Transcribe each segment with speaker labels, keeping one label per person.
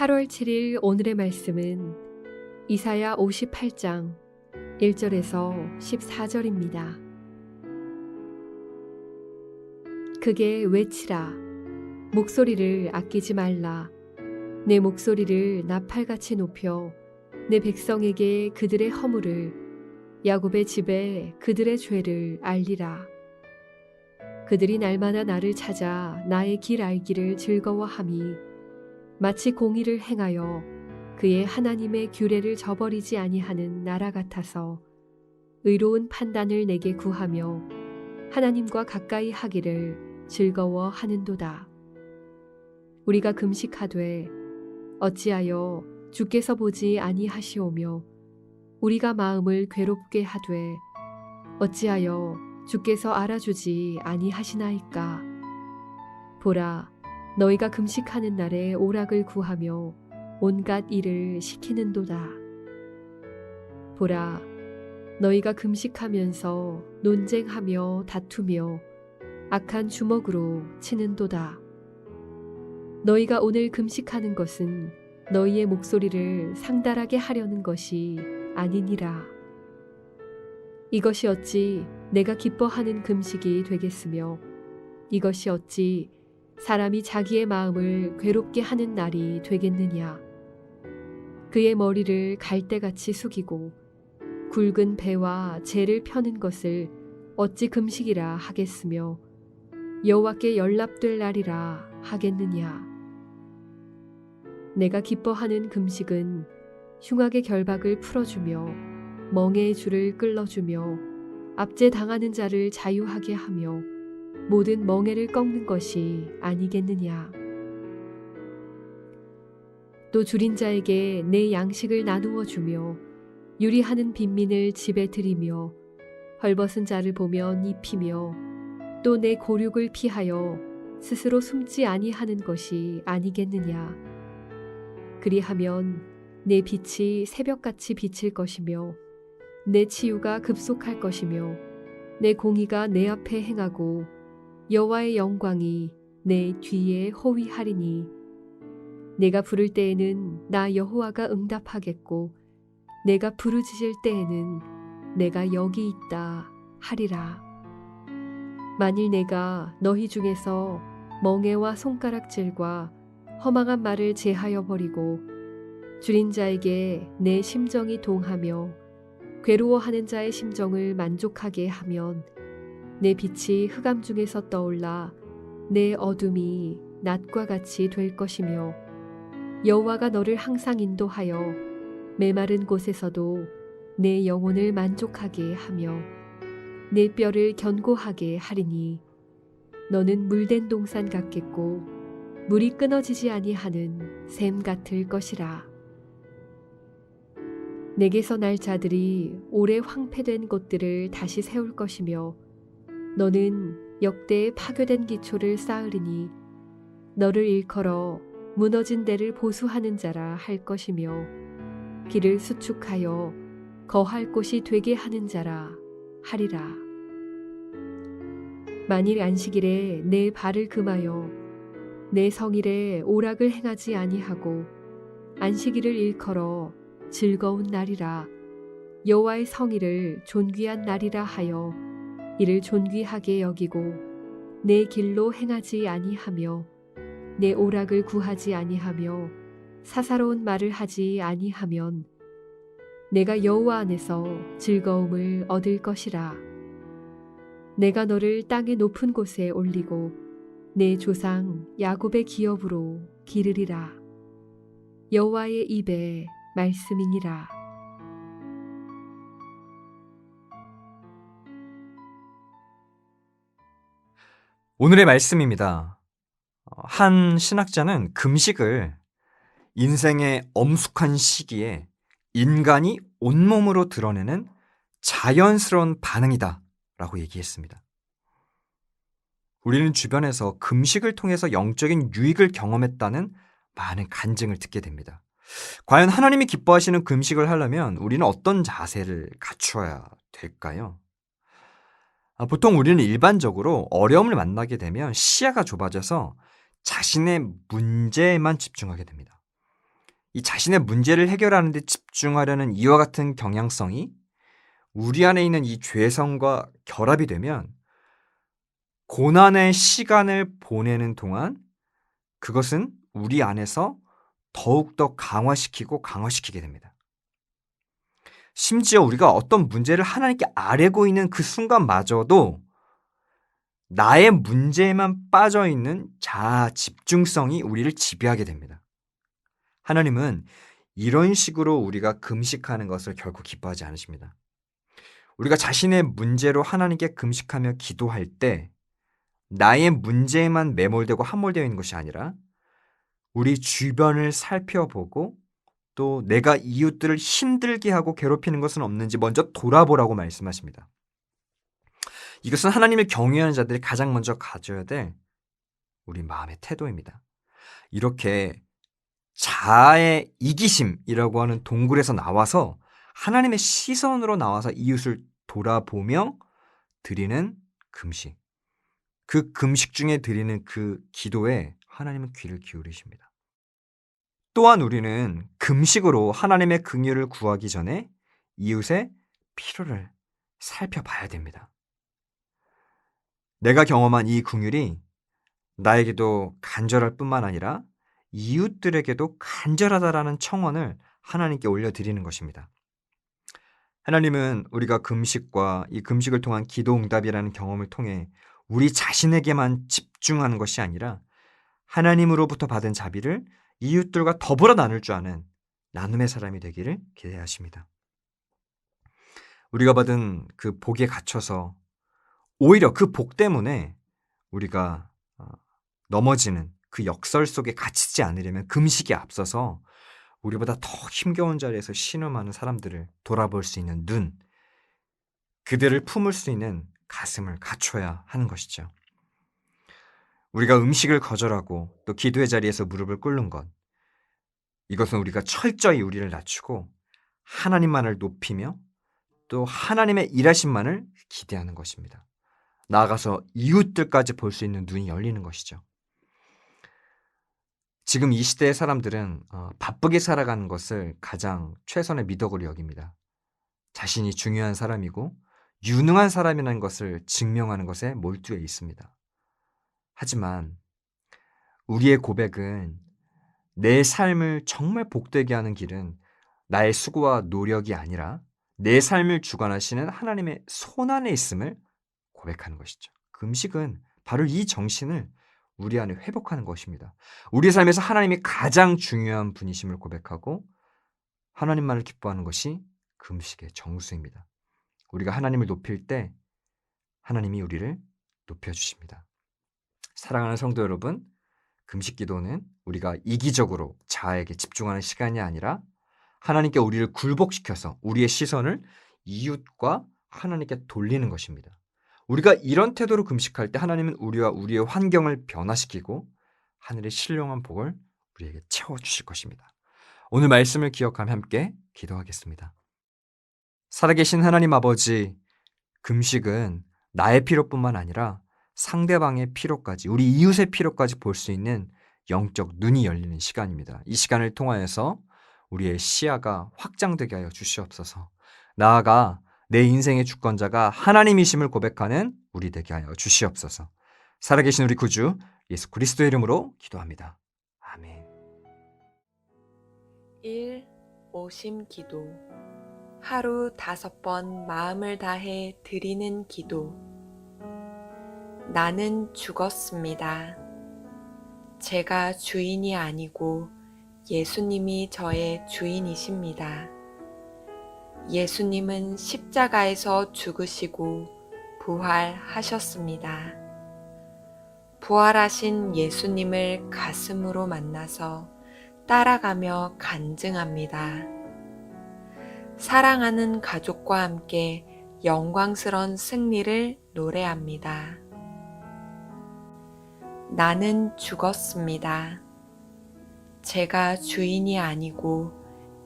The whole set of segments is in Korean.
Speaker 1: 8월 7일 오늘의 말씀은 이사야 58장 1절에서 14절입니다. 크게 외치라. 목소리를 아끼지 말라. 내 목소리를 나팔같이 높여 내 백성에게 그들의 허물을, 야곱의 집에 그들의 죄를 알리라. 그들이 날마다 나를 찾아 나의 길 알기를 즐거워함이 마치 공의를 행하여 그의 하나님의 규례를 저버리지 아니하는 나라 같아서 의로운 판단을 내게 구하며 하나님과 가까이 하기를 즐거워하는도다. 우리가 금식하되 어찌하여 주께서 보지 아니하시오며 우리가 마음을 괴롭게 하되 어찌하여 주께서 알아주지 아니하시나이까. 보라, 너희가 금식하는 날에 오락을 구하며 온갖 일을 시키는도다. 보라, 너희가 금식하면서 논쟁하며 다투며 악한 주먹으로 치는도다. 너희가 오늘 금식하는 것은 너희의 목소리를 상달하게 하려는 것이 아니니라. 이것이 어찌 내가 기뻐하는 금식이 되겠으며 이것이 어찌 사람이 자기의 마음을 괴롭게 하는 날이 되겠느냐. 그의 머리를 갈대같이 숙이고 굵은 배와 재를 펴는 것을 어찌 금식이라 하겠으며 여호와께 연락될 날이라 하겠느냐. 내가 기뻐하는 금식은 흉악의 결박을 풀어주며 멍에의 줄을 끌어주며 압제당하는 자를 자유하게 하며 모든 멍에를 꺾는 것이 아니겠느냐. 또 줄인 자에게 내 양식을 나누어 주며 유리하는 빈민을 집에 들이며 헐벗은 자를 보면 입히며 또 내 고륙을 피하여 스스로 숨지 아니하는 것이 아니겠느냐. 그리하면 내 빛이 새벽같이 비칠 것이며 내 치유가 급속할 것이며 내 공의가 내 앞에 행하고 여호와의 영광이 내 뒤에 호위하리니 내가 부를 때에는 나 여호와가 응답하겠고 내가 부르짖을 때에는 내가 여기 있다 하리라. 만일 내가 너희 중에서 멍에와 손가락질과 허망한 말을 제하여 버리고 줄인 자에게 내 심정이 동하며 괴로워하는 자의 심정을 만족하게 하면 내 빛이 흑암 중에서 떠올라 내 어둠이 낮과 같이 될 것이며 여호와가 너를 항상 인도하여 메마른 곳에서도 내 영혼을 만족하게 하며 내 뼈를 견고하게 하리니 너는 물된 동산 같겠고 물이 끊어지지 아니하는 샘 같을 것이라. 내게서 날 자들이 오래 황폐된 곳들을 다시 세울 것이며 너는 역대의 파괴된 기초를 쌓으리니 너를 일컬어 무너진 데를 보수하는 자라 할 것이며 길을 수축하여 거할 곳이 되게 하는 자라 하리라. 만일 안식일에 내 발을 금하여 내 성일에 오락을 행하지 아니하고 안식일을 일컬어 즐거운 날이라 여호와의 성일을 존귀한 날이라 하여 이를 존귀하게 여기고 내 길로 행하지 아니하며 내 오락을 구하지 아니하며 사사로운 말을 하지 아니하면 내가 여호와 안에서 즐거움을 얻을 것이라. 내가 너를 땅의 높은 곳에 올리고 내 조상 야곱의 기업으로 기르리라. 여호와의 입의 말씀이니라.
Speaker 2: 오늘의 말씀입니다. 한 신학자는 금식을 인생의 엄숙한 시기에 인간이 온몸으로 드러내는 자연스러운 반응이다 라고 얘기했습니다. 우리는 주변에서 금식을 통해서 영적인 유익을 경험했다는 많은 간증을 듣게 됩니다. 과연 하나님이 기뻐하시는 금식을 하려면 우리는 어떤 자세를 갖추어야 될까요? 보통 우리는 일반적으로 어려움을 만나게 되면 시야가 좁아져서 자신의 문제에만 집중하게 됩니다. 이 자신의 문제를 해결하는 데 집중하려는 이와 같은 경향성이 우리 안에 있는 이 죄성과 결합이 되면 고난의 시간을 보내는 동안 그것은 우리 안에서 더욱더 강화시키게 됩니다. 심지어 우리가 어떤 문제를 하나님께 아뢰고 있는 그 순간마저도 나의 문제에만 빠져 있는 자아 집중성이 우리를 지배하게 됩니다. 하나님은 이런 식으로 우리가 금식하는 것을 결코 기뻐하지 않으십니다. 우리가 자신의 문제로 하나님께 금식하며 기도할 때 나의 문제에만 매몰되고 함몰되어 있는 것이 아니라 우리 주변을 살펴보고 또 내가 이웃들을 힘들게 하고 괴롭히는 것은 없는지 먼저 돌아보라고 말씀하십니다. 이것은 하나님을 경외하는 자들이 가장 먼저 가져야 될 우리 마음의 태도입니다. 이렇게 자아의 이기심이라고 하는 동굴에서 나와서 하나님의 시선으로 나와서 이웃을 돌아보며 드리는 금식. 그 금식 중에 드리는 그 기도에 하나님은 귀를 기울이십니다. 또한 우리는 금식으로 하나님의 긍휼을 구하기 전에 이웃의 필요를 살펴봐야 됩니다. 내가 경험한 이 긍휼이 나에게도 간절할 뿐만 아니라 이웃들에게도 간절하다라는 청원을 하나님께 올려드리는 것입니다. 하나님은 우리가 금식과 이 금식을 통한 기도 응답이라는 경험을 통해 우리 자신에게만 집중하는 것이 아니라 하나님으로부터 받은 자비를 이웃들과 더불어 나눌 줄 아는 나눔의 사람이 되기를 기대하십니다. 우리가 받은 그 복에 갇혀서 오히려 그 복 때문에 우리가 넘어지는 그 역설 속에 갇히지 않으려면 금식에 앞서서 우리보다 더 힘겨운 자리에서 신음하는 사람들을 돌아볼 수 있는 눈, 그들을 품을 수 있는 가슴을 갖춰야 하는 것이죠. 우리가 음식을 거절하고 또 기도의 자리에서 무릎을 꿇는 것, 이것은 우리가 철저히 우리를 낮추고 하나님만을 높이며 또 하나님의 일하심만을 기대하는 것입니다. 나아가서 이웃들까지 볼 수 있는 눈이 열리는 것이죠. 지금 이 시대의 사람들은 바쁘게 살아가는 것을 가장 최선의 미덕으로 여깁니다. 자신이 중요한 사람이고 유능한 사람이라는 것을 증명하는 것에 몰두해 있습니다. 하지만 우리의 고백은 내 삶을 정말 복되게 하는 길은 나의 수고와 노력이 아니라 내 삶을 주관하시는 하나님의 손안에 있음을 고백하는 것이죠. 금식은 바로 이 정신을 우리 안에 회복하는 것입니다. 우리 삶에서 하나님이 가장 중요한 분이심을 고백하고 하나님만을 기뻐하는 것이 금식의 정수입니다. 우리가 하나님을 높일 때 하나님이 우리를 높여주십니다. 사랑하는 성도 여러분, 금식 기도는 우리가 이기적으로 자아에게 집중하는 시간이 아니라 하나님께 우리를 굴복시켜서 우리의 시선을 이웃과 하나님께 돌리는 것입니다. 우리가 이런 태도로 금식할 때 하나님은 우리와 우리의 환경을 변화시키고 하늘의 신령한 복을 우리에게 채워주실 것입니다. 오늘 말씀을 기억하며 함께 기도하겠습니다. 살아계신 하나님 아버지, 금식은 나의 필요뿐만 아니라 상대방의 필요까지, 우리 이웃의 필요까지 볼 수 있는 영적 눈이 열리는 시간입니다. 이 시간을 통하여서 우리의 시야가 확장되게 하여 주시옵소서. 나아가 내 인생의 주권자가 하나님이심을 고백하는 우리 되게 하여 주시옵소서. 살아계신 우리 구주 예수 그리스도의 이름으로 기도합니다. 아멘.
Speaker 3: 1. 오심 기도. 하루 5번 마음을 다해 드리는 기도. 나는 죽었습니다. 제가 주인이 아니고 예수님이 저의 주인이십니다. 예수님은 십자가에서 죽으시고 부활하셨습니다. 부활하신 예수님을 가슴으로 만나서 따라가며 간증합니다. 사랑하는 가족과 함께 영광스런 승리를 노래합니다. 나는 죽었습니다. 제가 주인이 아니고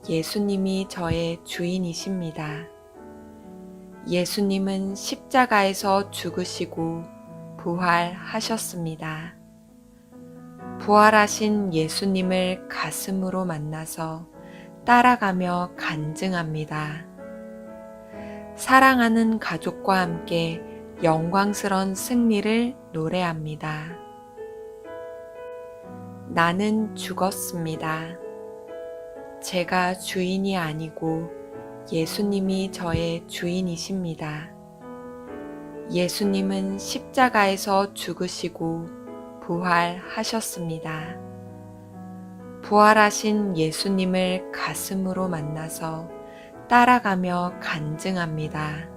Speaker 3: 예수님이 저의 주인이십니다. 예수님은 십자가에서 죽으시고 부활하셨습니다. 부활하신 예수님을 가슴으로 만나서 따라가며 간증합니다. 사랑하는 가족과 함께 영광스런 승리를 노래합니다. 나는 죽었습니다. 제가 주인이 아니고 예수님이 저의 주인이십니다. 예수님은 십자가에서 죽으시고 부활하셨습니다. 부활하신 예수님을 가슴으로 만나서 따라가며 간증합니다.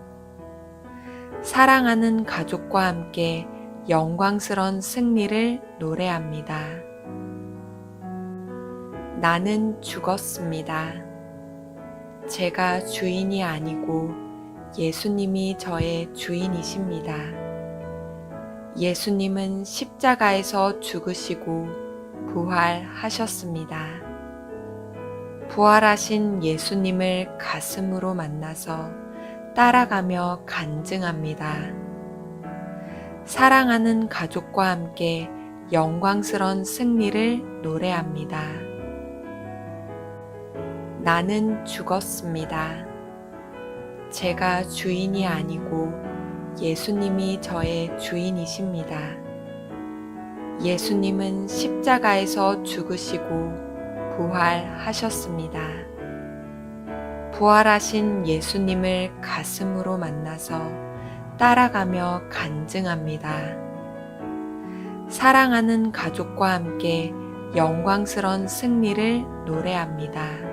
Speaker 3: 사랑하는 가족과 함께 영광스런 승리를 노래합니다. 나는 죽었습니다. 제가 주인이 아니고 예수님이 저의 주인이십니다. 예수님은 십자가에서 죽으시고 부활하셨습니다. 부활하신 예수님을 가슴으로 만나서 따라가며 간증합니다. 사랑하는 가족과 함께 영광스런 승리를 노래합니다. 나는 죽었습니다. 제가 주인이 아니고 예수님이 저의 주인이십니다. 예수님은 십자가에서 죽으시고 부활하셨습니다. 부활하신 예수님을 가슴으로 만나서 따라가며 간증합니다. 사랑하는 가족과 함께 영광스런 승리를 노래합니다.